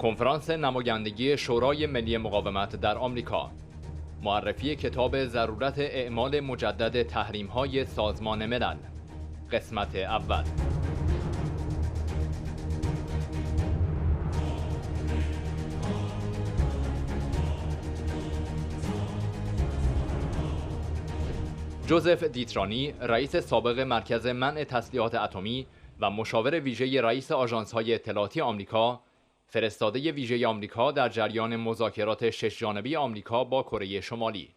کنفرانس نمایندگی شورای ملی مقاومت در آمریکا، معرفی کتاب ضرورت اعمال مجدد تحریم‌های سازمان ملل، قسمت اول. جوزف دیترانی، رئیس سابق مرکز منع تسلیحات اتمی و مشاور ویژه رئیس آژانس‌های اطلاعاتی آمریکا، فرستاده ویژه آمریکا در جریان مذاکرات 6 جانبه آمریکا با کره شمالی.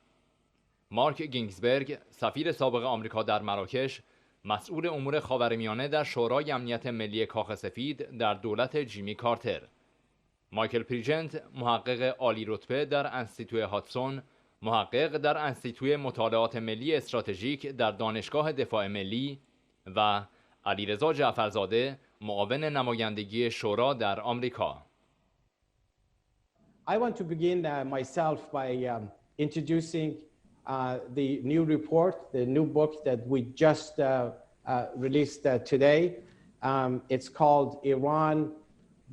مارک گینگزبرگ، سفیر سابق آمریکا در مراکش، مسئول امور خاورمیانه در شورای امنیت ملی کاخ سفید در دولت جیمی کارتر. مایکل پریجنت، محقق عالی رتبه در انستیتو هاتسون، محقق در انستیتو مطالعات ملی استراتژیک در دانشگاه دفاع ملی و علیرضا جعفرزاده، معاون نمایندگی شورا در آمریکا. I want to begin myself by introducing the new report, the new book that we just released today. It's called Iran,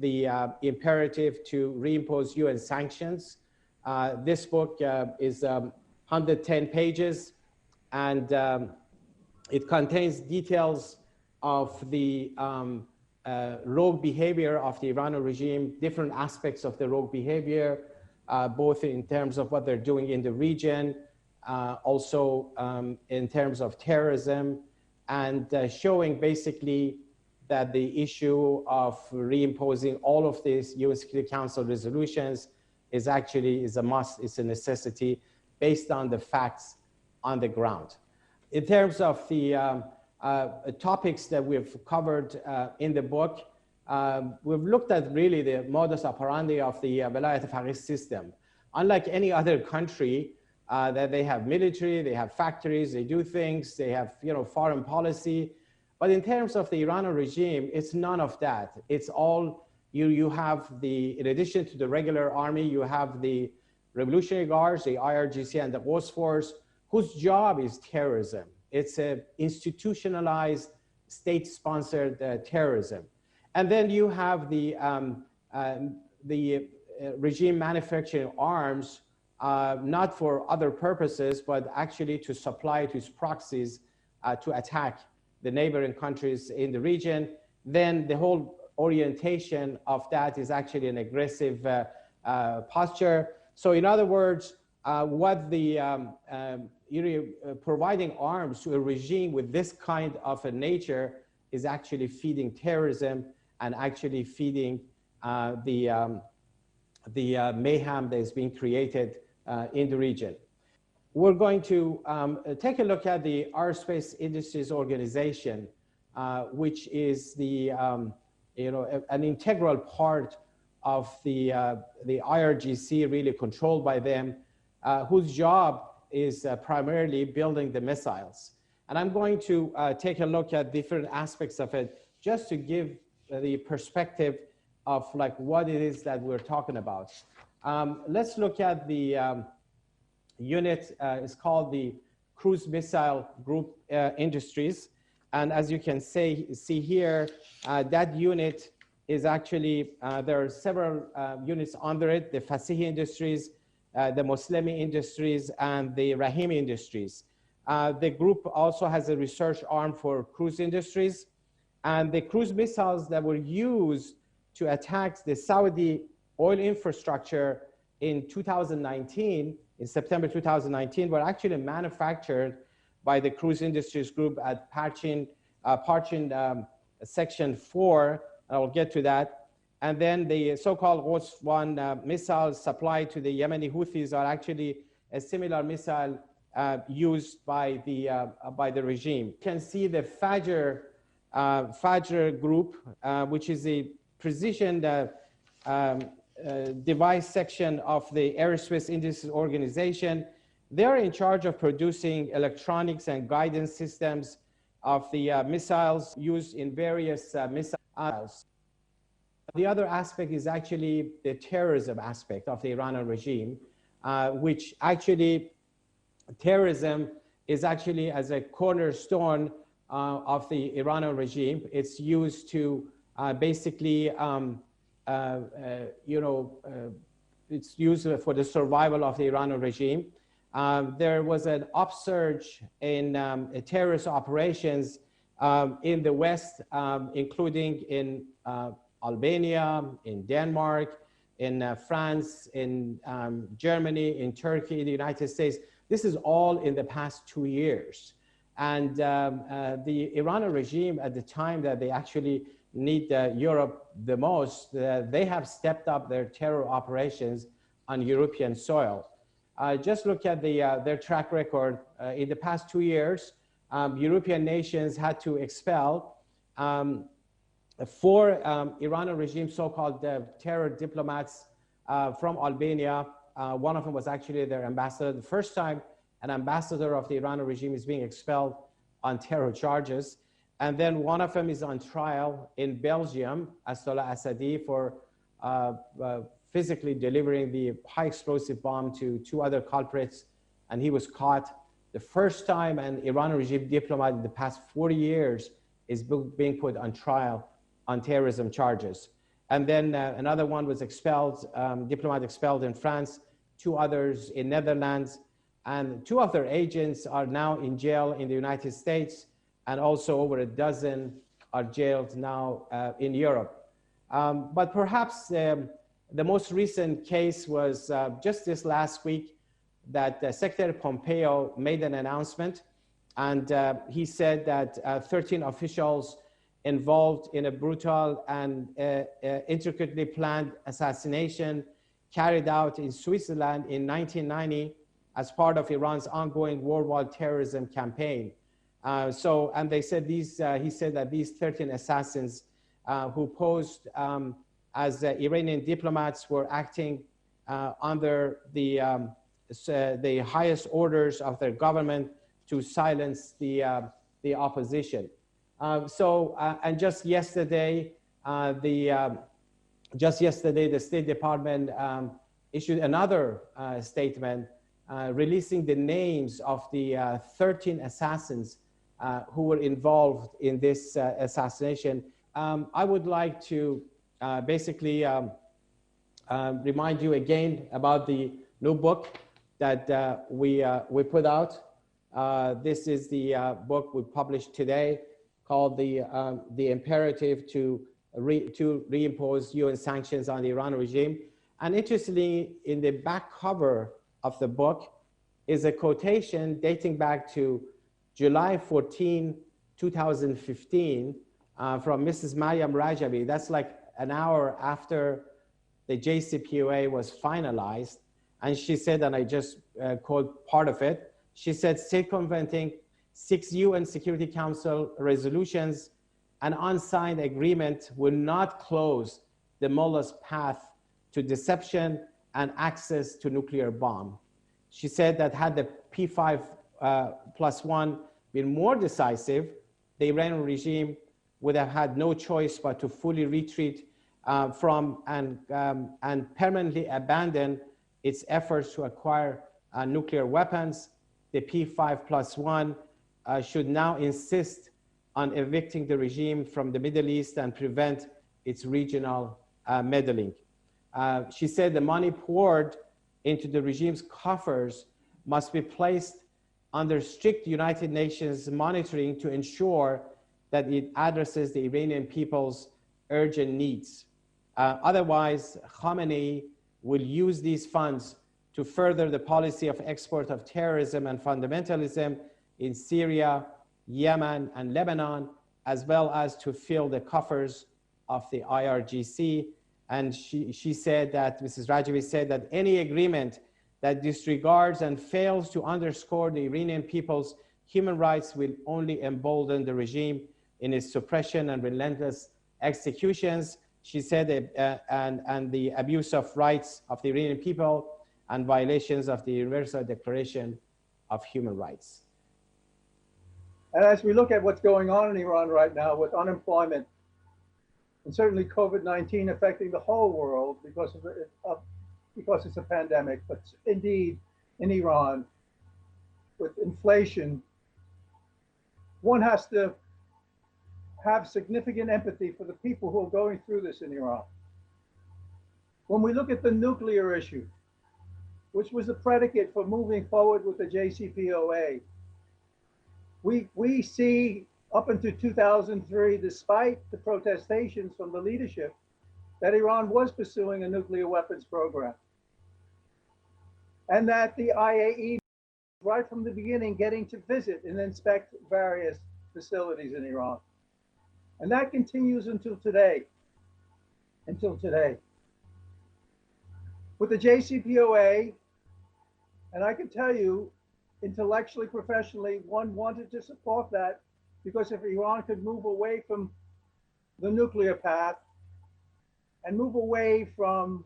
the Imperative to Reimpose UN Sanctions. This book is 110 pages, and it contains details of the rogue behavior of the Iranian regime, different aspects of the rogue behavior, both in terms of what they're doing in the region, also in terms of terrorism, and showing basically that the issue of reimposing all of these UN Security Council resolutions is a must, it's a necessity based on the facts on the ground. In terms of the topics that we've covered in the book, we've looked at really the modus operandi of the Velayat Faqih system. Unlike any other country, that they have military, they have factories, they do things, they have foreign policy. But in terms of the Iranian regime, it's none of that. It's all, you have in addition to the regular army, you have the Revolutionary Guards, the IRGC and the Quds Force, whose job is terrorism. It's a institutionalized, state-sponsored terrorism. And then you have the regime manufacturing arms, not for other purposes, but actually to supply to its proxies to attack the neighboring countries in the region. Then the whole orientation of that is actually an aggressive posture. So in other words, what the providing arms to a regime with this kind of a nature is actually feeding terrorism and actually feeding the mayhem that is being created in the region. We're going to take a look at the Aerospace Industries Organization, which is an integral part of the IRGC, really controlled by them, whose job is primarily building the missiles. And I'm going to take a look at different aspects of it, just to give the perspective of like what it is that we're talking about. Let's look at the unit. It's called the Cruise Missile Group Industries. And as you can see here, that unit is actually, there are several units under it, the Fasih Industries, the Moslemi Industries, and the Rahim Industries. The group also has a research arm for cruise industries. And the cruise missiles that were used to attack the Saudi oil infrastructure in 2019, in September 2019, were actually manufactured by the Cruise Industries Group at Parchin Section 4. I will get to that. And then the so-called Quds 1 missiles supplied to the Yemeni Houthis are actually a similar missile used by the regime. You can see the Fajr group, which is a precision device section of the Aerospace Industries Organization. They're in charge of producing electronics and guidance systems of the missiles used in various missiles. The other aspect is actually the terrorism aspect of the Iranian regime, which actually terrorism is actually as a cornerstone of the Iranian regime. It's used to basically it's used for the survival of the Iranian regime. There was an upsurge in terrorist operations in the West, including in Albania, in Denmark, in France, in Germany, in Turkey, in the United States. This is all in the past 2 years. And the Iranian regime, at the time that they actually need Europe the most, they have stepped up their terror operations on European soil. Just look at their track record. In the past 2 years, European nations had to expel 4 Iranian regime so-called terror diplomats from Albania. One of them was actually their ambassador. The first time an ambassador of the Iranian regime is being expelled on terror charges. And then one of them is on trial in Belgium, Asdollah Assadi, for physically delivering the high explosive bomb to 2 other culprits. And he was caught. The first time an Iranian regime diplomat in the past 40 years is being put on trial on terrorism charges. And then another one was expelled, diplomat expelled in France, 2 others in Netherlands, and 2 of their agents are now in jail in the United States, and also over a dozen are jailed now in Europe. But perhaps the most recent case was just this last week that Secretary Pompeo made an announcement, and he said that 13 officials involved in a brutal and intricately planned assassination carried out in Switzerland in 1990 as part of Iran's ongoing worldwide terrorism campaign. And they said he said that these 13 assassins who posed as Iranian diplomats were acting under the highest orders of their government to silence the opposition. And just yesterday, the State Department issued another statement releasing the names of the 13 assassins who were involved in this assassination. I would like to basically remind you again about the new book that we put out. This is the book we published today, called the Imperative to reimpose UN sanctions on the Iran regime. And interestingly, in the back cover of the book is a quotation dating back to July 14, 2015, from Mrs. Maryam Rajabi. That's like an hour after the JCPOA was finalized. And she said, and I just quote part of it, she said, circumventing 6 UN Security Council resolutions, an unsigned agreement will not close the mullah's path to deception and access to nuclear bomb. She said that had the P5+1 been more decisive, the Iranian regime would have had no choice but to fully retreat from and permanently abandon its efforts to acquire nuclear weapons. The P5+1 should now insist on evicting the regime from the Middle East and prevent its regional meddling. She said the money poured into the regime's coffers must be placed under strict United Nations monitoring to ensure that it addresses the Iranian people's urgent needs. Otherwise, Khamenei will use these funds to further the policy of export of terrorism and fundamentalism in Syria, Yemen, and Lebanon, as well as to fill the coffers of the IRGC. And she said that, Mrs. Rajabi said that any agreement that disregards and fails to underscore the Iranian people's human rights will only embolden the regime in its suppression and relentless executions. She said, and the abuse of rights of the Iranian people and violations of the Universal Declaration of Human Rights. And as we look at what's going on in Iran right now with unemployment, and certainly COVID-19 affecting the whole world because it's a pandemic, but indeed in Iran, with inflation, one has to have significant empathy for the people who are going through this in Iran. when we look at the nuclear issue, which was the predicate for moving forward with the JCPOA, we see up until 2003, despite the protestations from the leadership, that Iran was pursuing a nuclear weapons program. And that the IAEA, right from the beginning, getting to visit and inspect various facilities in Iran. And that continues until today. With the JCPOA, and I can tell you, intellectually, professionally, one wanted to support that because if Iran could move away from the nuclear path and move away from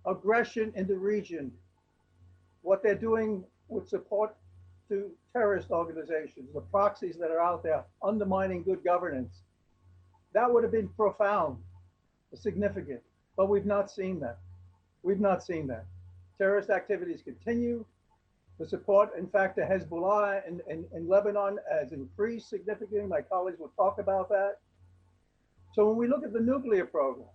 aggression in the region, what they're doing with support to terrorist organizations, the proxies that are out there undermining good governance, that would have been profound, significant, but we've not seen that. We've not seen that. Terrorist activities continue. The support, in fact, to Hezbollah in Lebanon has increased significantly. My colleagues will talk about that. So when we look at the nuclear program,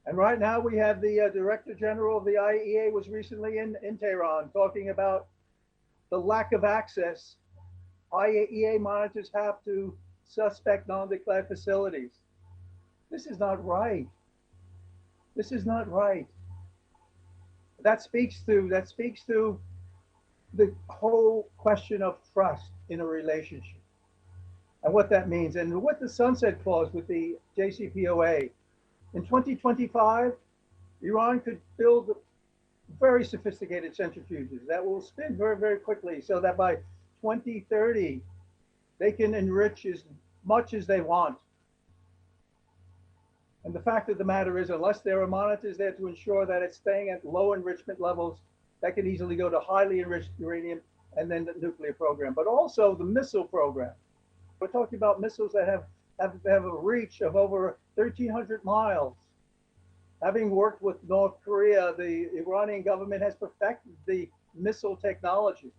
and right now we have the Director General of the IAEA was recently in Tehran talking about the lack of access IAEA monitors have to suspect non-declared facilities. This is not right. This is not right. That speaks to the whole question of trust in a relationship and what that means. And with the sunset clause with the JCPOA, in 2025, Iran could build very sophisticated centrifuges that will spin very, very quickly so that by 2030, they can enrich as much as they want. And the fact of the matter is, unless there are monitors there to ensure that it's staying at low enrichment levels, that can easily go to highly enriched uranium and then the nuclear program, but also the missile program. We're talking about missiles that have a reach of over 1,300 miles. Having worked with North Korea, the Iranian government has perfected the missile technology.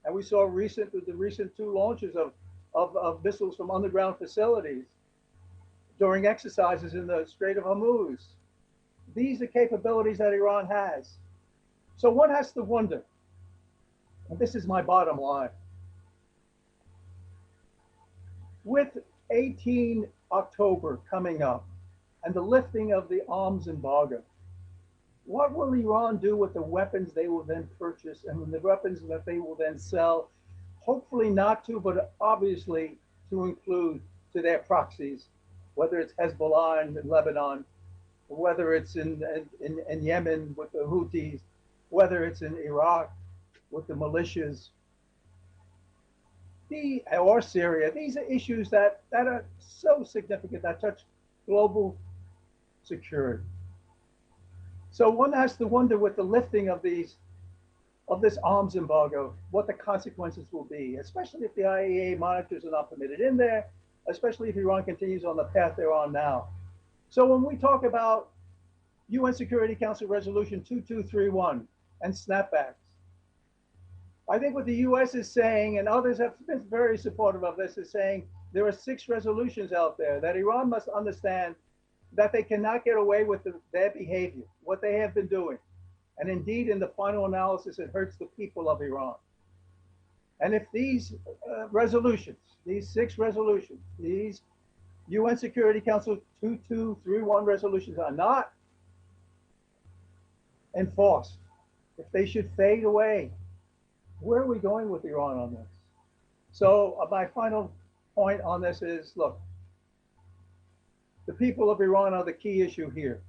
And we saw the recent two launches of missiles from underground facilities during exercises in the Strait of Hormuz. These are capabilities that Iran has. So one has to wonder, and this is my bottom line, with 18 October coming up and the lifting of the arms embargo, what will Iran do with the weapons they will then purchase and the weapons that they will then sell? Hopefully not to, but obviously to include to their proxies, whether it's Hezbollah in Lebanon, whether it's in Yemen with the Houthis, whether it's in Iraq with the militias, or Syria. These are issues that are so significant, that touch global security. So one has to wonder with the lifting of this arms embargo, what the consequences will be, especially if the IAEA monitors are not permitted in there, especially if Iran continues on the path they're on now. So when we talk about UN Security Council Resolution 2231 and snapbacks, I think what the US is saying, and others have been very supportive of this, is saying there are 6 resolutions out there that Iran must understand that they cannot get away with their behavior, what they have been doing. And indeed, in the final analysis, it hurts the people of Iran. And if these resolutions, these 6 resolutions, these UN Security Council 2231 resolutions are not enforced, if they should fade away, where are we going with Iran on this? So my final point on this is, look, the people of Iran are the key issue here.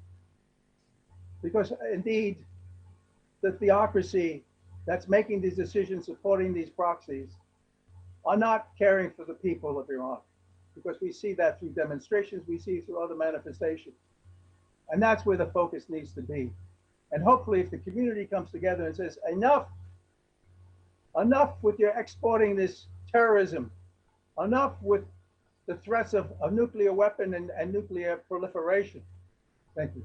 Because indeed, the theocracy that's making these decisions, supporting these proxies, are not caring for the people of Iran. Because we see that through demonstrations, we see through other manifestations. And that's where the focus needs to be. And hopefully if the community comes together and says, enough with your exporting this terrorism, enough with the threats of nuclear weapon and nuclear proliferation. Thank you.